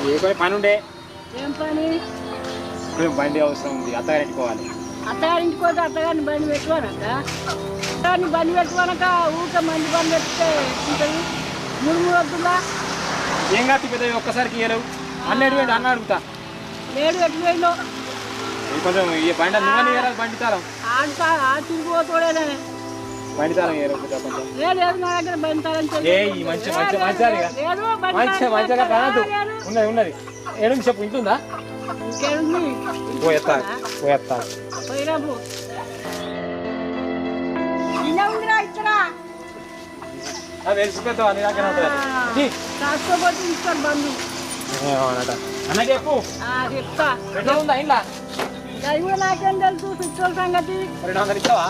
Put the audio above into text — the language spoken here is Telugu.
ఏ పని ఉండే ఏం పని బండి అవసరం ఉంది అత్తగారింటికి పోవాలి అత్తగారింటికి పోతే అత్తగారిని బండి పెట్టుకోనక్క అత్తగారిని బండి పెట్టుకోనక ఊరికే మంది బండి పెడితే ఉంటుంది 3 వద్దులా ఏం కాదు పెద్ద ఒక్కసారికి ఇయ్యలేవు అన్న అడుగుతా లేడు ఎటు పోయిందో కొంచెం ఈ బండి నువ్వని ఇయ్యాలి బండి తారం తిరిగిపోతాడే బండి తారం ఇయ్యరు కొంచెం లేదు నా దగ్గర బండి తారం ఏ ఈ మంచి మంచిగా కాదు ఉన్నది ఏడు చెప్పు ఇంటుందా ఇంకేముంది పోయేస్తా పోయిరాబు ఇలా ఉందిరా ఇక్కడ వెలిసిపోతావు అన్ని దగ్గర కాసుకోపోతే ఇస్తాను బంధు అన్న చెప్పు చెప్తా ఎట్లా ఉందా ఇంట్లో నాకేం తెలుసు పిచ్చోళ్ళ సంగతి 200 ఇస్తావా